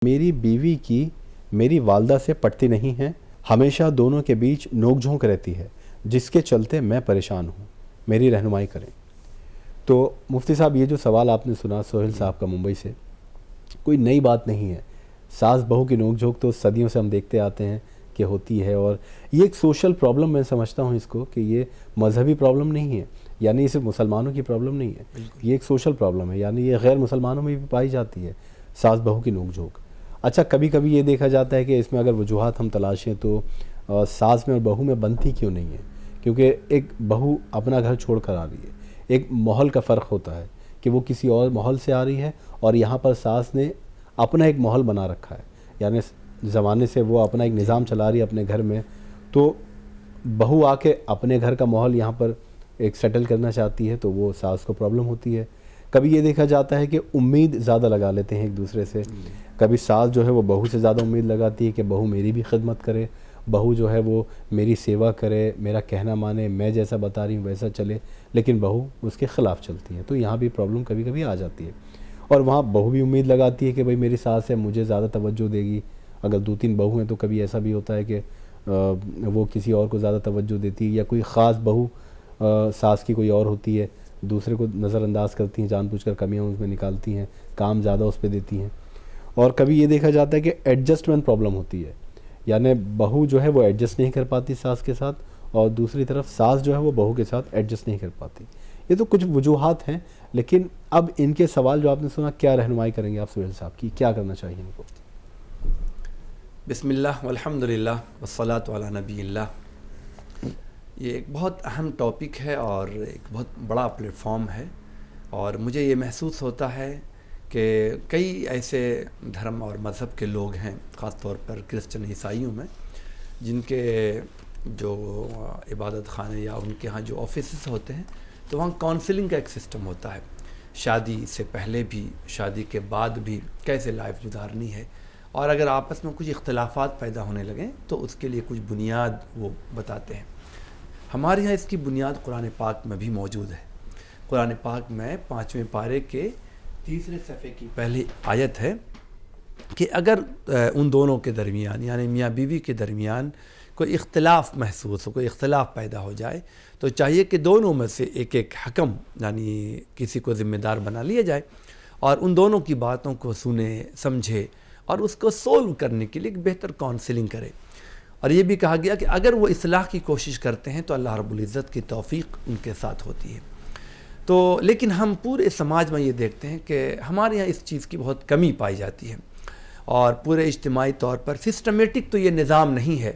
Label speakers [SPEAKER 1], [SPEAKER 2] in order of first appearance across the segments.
[SPEAKER 1] میری بیوی کی میری والدہ سے پٹتی نہیں ہے، ہمیشہ دونوں کے بیچ نوک جھونک رہتی ہے، جس کے چلتے میں پریشان ہوں، میری رہنمائی کریں۔ تو مفتی صاحب، یہ جو سوال آپ نے سنا سہیل صاحب کا ممبئی سے، کوئی نئی بات نہیں ہے۔ ساس بہو کی نوک جھونک تو صدیوں سے ہم دیکھتے آتے ہیں کہ ہوتی ہے، اور یہ ایک سوشل پرابلم میں سمجھتا ہوں اس کو، کہ یہ مذہبی پرابلم نہیں ہے، یعنی یہ صرف مسلمانوں کی پرابلم نہیں ہے، یہ ایک سوشل پرابلم ہے، یعنی یہ غیر مسلمانوں میں بھی پائی جاتی ہے، ساس بہو کی نوک جھونک۔ اچھا، کبھی کبھی یہ دیکھا جاتا ہے کہ اس میں اگر وجوہات ہم تلاشیں تو ساس میں اور بہو میں بنتی کیوں نہیں ہے؟ کیونکہ ایک بہو اپنا گھر چھوڑ کر آ رہی ہے، ایک ماحول کا فرق ہوتا ہے کہ وہ کسی اور ماحول سے آ رہی ہے، اور یہاں پر ساس نے اپنا ایک ماحول بنا رکھا ہے، یعنی زمانے سے وہ اپنا ایک نظام چلا رہی ہے اپنے گھر میں، تو بہو آ کے اپنے گھر کا ماحول یہاں پر ایک سیٹل کرنا چاہتی ہے، تو وہ ساس کو پرابلم ہوتی ہے۔ کبھی یہ دیکھا جاتا ہے کہ امید زیادہ لگا لیتے ہیں ایک دوسرے سے، کبھی ساس جو ہے وہ بہو سے زیادہ امید لگاتی ہے کہ بہو میری بھی خدمت کرے، بہو جو ہے وہ میری سیوا کرے، میرا کہنا مانے، میں جیسا بتا رہی ہوں ویسا چلے، لیکن بہو اس کے خلاف چلتی ہے، تو یہاں بھی پرابلم کبھی کبھی آ جاتی ہے۔ اور وہاں بہو بھی امید لگاتی ہے کہ بھئی میری ساس ہے، مجھے زیادہ توجہ دے گی۔ اگر دو تین بہو ہیں تو کبھی ایسا بھی ہوتا ہے کہ وہ کسی اور کو زیادہ توجہ دیتی ہے، یا کوئی خاص بہو ساس کی کوئی اور ہوتی ہے، دوسرے کو نظر انداز کرتی ہیں، جان بوجھ کر کمیاں اس میں نکالتی ہیں، کام زیادہ اس پہ دیتی ہیں۔ اور کبھی یہ دیکھا جاتا ہے کہ ایڈجسٹمنٹ پرابلم ہوتی ہے، یعنی بہو جو ہے وہ ایڈجسٹ نہیں کر پاتی ساس کے ساتھ، اور دوسری طرف ساس جو ہے وہ بہو کے ساتھ ایڈجسٹ نہیں کر پاتی۔ یہ تو کچھ وجوہات ہیں، لیکن اب ان کے سوال جو آپ نے سنا، کیا رہنمائی کریں گے آپ سہیل صاحب کی، کیا کرنا چاہیے ان کو؟
[SPEAKER 2] بسم اللہ والحمد للہ والصلاۃ علی نبی اللہ۔ یہ ایک بہت اہم ٹاپک ہے اور ایک بہت بڑا پلیٹ فارم ہے، اور مجھے یہ محسوس ہوتا ہے کہ کئی ایسے دھرم اور مذہب کے لوگ ہیں، خاص طور پر کرسچن عیسائیوں میں، جن کے جو عبادت خانے یا ان کے ہاں جو آفیسز ہوتے ہیں، تو وہاں کونسلنگ کا ایک سسٹم ہوتا ہے، شادی سے پہلے بھی، شادی کے بعد بھی کیسے لائف گزارنی ہے، اور اگر آپس میں کچھ اختلافات پیدا ہونے لگیں تو اس کے لیے کچھ بنیاد وہ بتاتے ہیں۔ ہمارے ہاں اس کی بنیاد قرآن پاک میں بھی موجود ہے۔ قرآن پاک میں 5ویں پارے کے 3 صفحے کی پہلی آیت ہے کہ اگر ان دونوں کے درمیان، یعنی میاں بیوی کے درمیان کوئی اختلاف محسوس ہو، کوئی اختلاف پیدا ہو جائے، تو چاہیے کہ دونوں میں سے ایک ایک حکم، یعنی کسی کو ذمہ دار بنا لیا جائے، اور ان دونوں کی باتوں کو سنے، سمجھے، اور اس کو سولو کرنے کے لیے ایک بہتر کاؤنسلنگ کرے۔ اور یہ بھی کہا گیا کہ اگر وہ اصلاح کی کوشش کرتے ہیں تو اللہ رب العزت کی توفیق ان کے ساتھ ہوتی ہے۔ تو لیکن ہم پورے سماج میں یہ دیکھتے ہیں کہ ہمارے یہاں اس چیز کی بہت کمی پائی جاتی ہے، اور پورے اجتماعی طور پر سسٹمیٹک تو یہ نظام نہیں ہے۔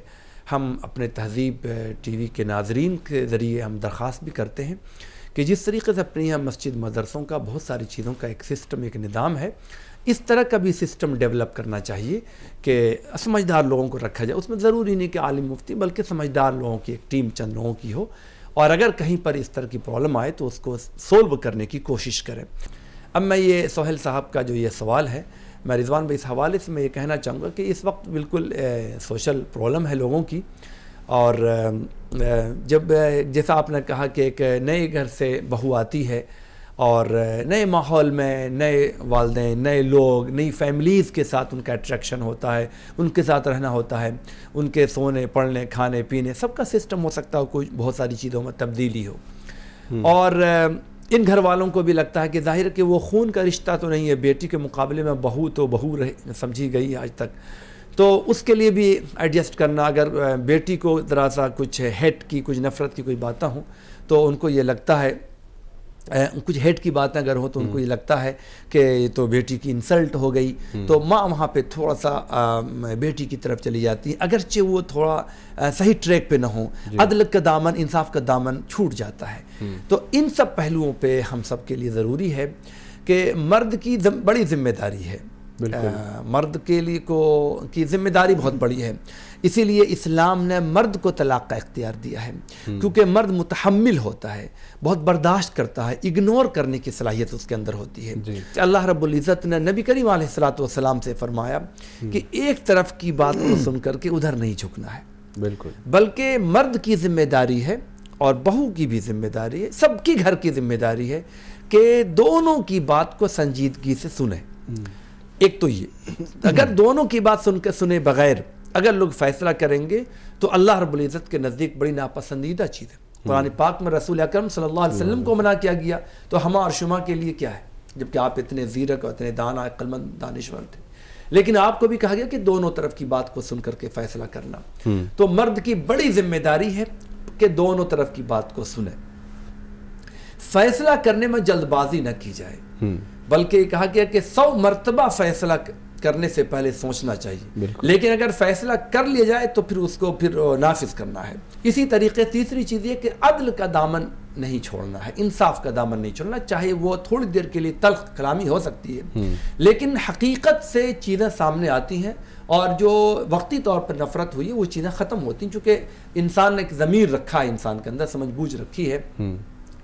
[SPEAKER 2] ہم اپنے تہذیب ٹی وی کے ناظرین کے ذریعے ہم درخواست بھی کرتے ہیں کہ جس طریقے سے اپنے یہاں مسجد مدرسوں کا بہت ساری چیزوں کا ایک سسٹم، ایک نظام ہے، اس طرح کا بھی سسٹم ڈیولپ کرنا چاہیے کہ سمجھدار لوگوں کو رکھا جائے۔ اس میں ضروری نہیں کہ عالم مفتی، بلکہ سمجھدار لوگوں کی ایک ٹیم چند لوگوں کی ہو، اور اگر کہیں پر اس طرح کی پرابلم آئے تو اس کو سولو کرنے کی کوشش کریں۔ اب میں یہ سہیل صاحب کا جو یہ سوال ہے، میں رضوان بھائی اس حوالے سے میں یہ کہنا چاہوں گا کہ اس وقت بالکل سوشل پرابلم ہے لوگوں کی، اور جب جیسا آپ نے کہا کہ ایک نئے گھر سے بہو آتی ہے، اور نئے ماحول میں نئے والدین، نئے لوگ، نئی فیملیز کے ساتھ ان کا اٹریکشن ہوتا ہے، ان کے ساتھ رہنا ہوتا ہے، ان کے سونے، پڑھنے، کھانے پینے سب کا سسٹم ہو سکتا ہے، کوئی بہت ساری چیزوں میں تبدیلی ہو، اور ان گھر والوں کو بھی لگتا ہے کہ ظاہر ہے کہ وہ خون کا رشتہ تو نہیں ہے، بیٹی کے مقابلے میں بہو تو بہو سمجھی گئی آج تک، تو اس کے لیے بھی ایڈجسٹ کرنا، اگر بیٹی کو ذرا سا کچھ ہیٹ کی، کچھ نفرت کی کوئی باتیں ہوں تو ان کو یہ لگتا ہے، کچھ ہیٹ کی باتیں اگر ہوں تو ان کو یہ لگتا ہے کہ یہ تو بیٹی کی انسلٹ ہو گئی، تو ماں وہاں پہ تھوڑا سا بیٹی کی طرف چلی جاتی ہے، اگرچہ وہ تھوڑا صحیح ٹریک پہ نہ ہو، عدل کا دامن، انصاف کا دامن چھوٹ جاتا ہے۔ تو ان سب پہلوؤں پہ ہم سب کے لیے ضروری ہے کہ مرد کی بڑی ذمہ داری ہے، مرد کے لیے کی ذمہ داری بہت بڑی ہے، اسی لیے اسلام نے مرد کو طلاق کا اختیار دیا ہے، کیونکہ مرد متحمل ہوتا ہے، بہت برداشت کرتا ہے، اگنور کرنے کی صلاحیت اس کے اندر ہوتی ہے۔ اللہ رب العزت نے نبی کریم علیہ الصلوۃ والسلام سے فرمایا کہ ایک طرف کی بات کو سن کر کے ادھر نہیں جھکنا ہے، بالکل، بلکہ مرد کی ذمہ داری ہے اور بہو کی بھی ذمہ داری ہے، سب کی گھر کی ذمہ داری ہے کہ دونوں کی بات کو سنجیدگی سے سنیں۔ ایک تو یہ اگر دونوں کی بات سنے بغیر اگر لوگ فیصلہ کریں گے تو اللہ رب العزت کے نزدیک بڑی ناپسندیدہ چیز ہے. قرآن پاک میں رسول اکرم صلی اللہ علیہ وسلم کو منع کیا گیا, تو ہمہ اور شما کے لیے کیا ہے, جبکہ آپ اتنے زیرک اور اتنے دانا عقلمند دانشور تھے. لیکن آپ کو بھی کہا گیا کہ دونوں طرف کی بات کو سن کر کے فیصلہ کرنا. تو مرد کی بڑی ذمہ داری ہے کہ دونوں طرف کی بات کو سنیں, فیصلہ کرنے میں جلد بازی نہ کی جائے, بلکہ یہ کہا گیا کہ 100 مرتبہ فیصلہ کرنے سے پہلے سوچنا چاہیے. لیکن اگر فیصلہ کر لیا جائے تو پھر اس کو پھر نافذ کرنا ہے. اسی طریقے تیسری چیز یہ کہ عدل کا دامن نہیں چھوڑنا ہے, انصاف کا دامن نہیں چھوڑنا, چاہے وہ تھوڑی دیر کے لیے تلخ کلامی ہو سکتی ہے, لیکن حقیقت سے چیزیں سامنے آتی ہیں, اور جو وقتی طور پر نفرت ہوئی ہے وہ چیزیں ختم ہوتی ہیں, چونکہ انسان نے ایک ضمیر رکھا ہے, انسان کے اندر سمجھ بوجھ رکھی ہے.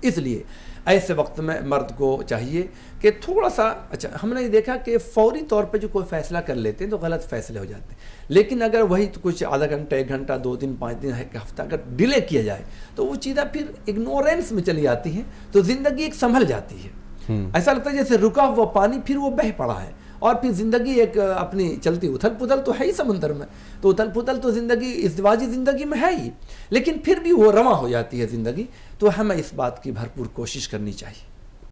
[SPEAKER 2] اس لیے ایسے وقت میں مرد کو چاہیے کہ تھوڑا سا, اچھا ہم نے یہ دیکھا کہ فوری طور پہ جو کوئی فیصلہ کر لیتے ہیں تو غلط فیصلے ہو جاتے ہیں, لیکن اگر وہی تو کچھ آدھا گھنٹہ, 1 گھنٹہ, 2 دن, 5 دن, 1 ہفتہ اگر ڈیلے کیا جائے تو وہ چیزیں پھر اگنورینس میں چلی جاتی ہیں, تو زندگی ایک سنبھل جاتی ہے. ایسا لگتا ہے جیسے رکا ہوا پانی پھر وہ بہہ پڑا ہے, اور پھر زندگی ایک اپنی چلتی اتھل پتھل تو ہے ہی سمندر میں, تو اتھل پتھل تو زندگی ازدواجی زندگی میں ہے ہی, لیکن پھر بھی وہ رواں ہو جاتی ہے زندگی. تو ہمیں اس بات کی بھرپور کوشش کرنی چاہیے.